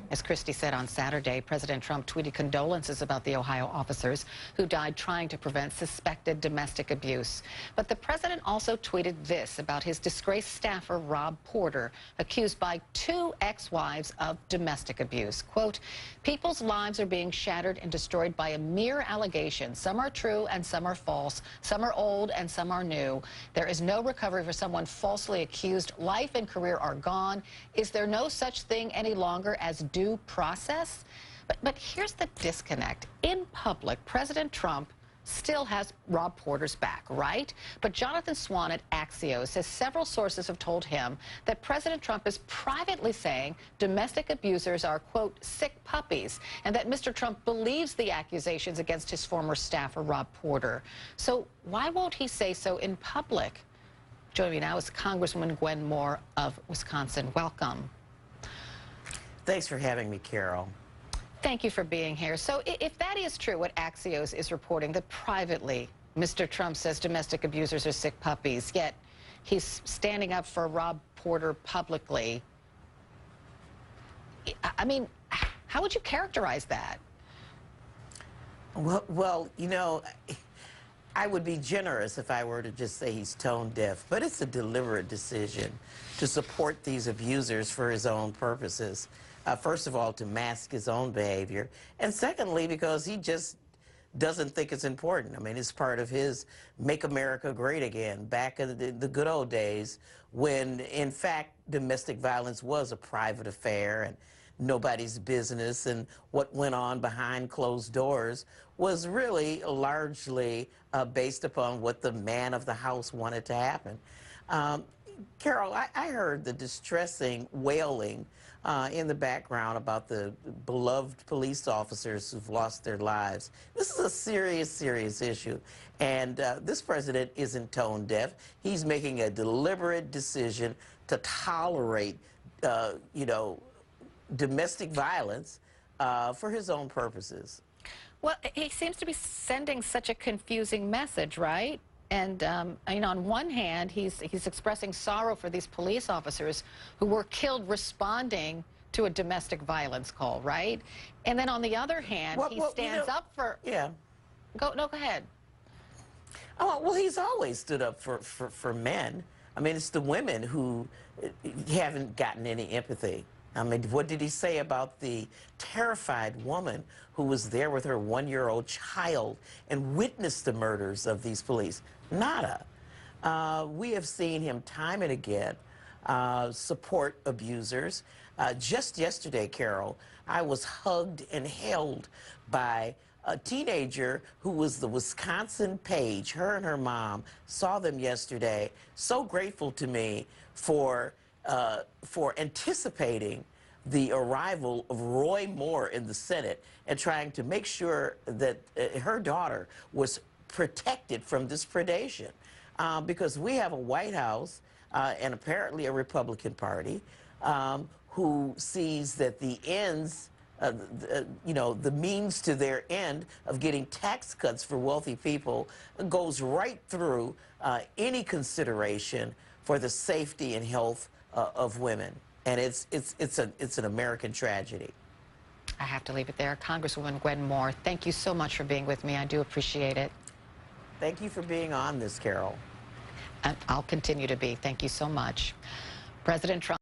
As Christie said on Saturday, President Trump tweeted condolences about the Ohio officers who died trying to prevent suspected domestic abuse. But the president also tweeted this about his disgraced staffer, Rob Porter, accused by 2 ex-wives of domestic abuse. Quote, "People's lives are being shattered and destroyed by a mere allegation. Some are true and some are false. Some are old and some are new. There is no recovery for someone falsely accused. Life and career are gone. Is there no such thing any longer as due process?" But here's the disconnect. In public, President Trump still has Rob Porter's back, right? But Jonathan Swan at Axios says several sources have told him that President Trump is privately saying domestic abusers are, quote, sick puppies, and that Mr. Trump believes the accusations against his former staffer, Rob Porter. So why won't he say so in public? Joining me now is Congresswoman Gwen Moore of Wisconsin. Welcome. Thanks for having me, Carol. Thank you for being here. So if that is true, what Axios is reporting, that privately Mr. Trump says domestic abusers are sick puppies, yet he's standing up for Rob Porter publicly, I mean, how would you characterize that? Well, you know, I would be generous if I were to just say he's tone deaf, but it's a deliberate decision to support these abusers for his own purposes. First of all, to mask his own behavior, and secondly, because he just doesn't think it's important. I mean, it's part of his Make America Great Again, back in the good old days when, in fact, domestic violence was a private affair and nobody's business, and what went on behind closed doors was really largely based upon what the man of the house wanted to happen. Carol, I heard the distressing wailing in the background about the beloved police officers who've lost their lives. This is a serious, serious issue. And this president isn't tone deaf. He's making a deliberate decision to tolerate, you know, domestic violence for his own purposes. Well, he seems to be sending such a confusing message, right? And, you know, on one hand, he's expressing sorrow for these police officers who were killed responding to a domestic violence call, right? And then on the other hand, he stands up for... Yeah. Go ahead. Oh, well, he's always stood up for men. I mean, it's the women who haven't gotten any empathy. I mean, what did he say about the terrified woman who was there with her 1-year-old child and witnessed the murders of these police? Nada. We have seen him time and again support abusers. Just yesterday, Carol, I was hugged and held by a teenager who was the Wisconsin Page. Her and her mom saw them yesterday. So grateful to me for anticipating the arrival of Roy Moore in the Senate and trying to make sure that her daughter was protected from this predation. Because we have a White House and apparently a Republican Party who sees that the ends, you know, the means to their end of getting tax cuts for wealthy people goes right through any consideration for the safety and health of women. And it's an American tragedy. I have to leave it there. Congresswoman Gwen Moore, thank you so much for being with me. I do appreciate it. Thank you for being on this, Carol. And I'll continue to be. Thank you so much. President Trump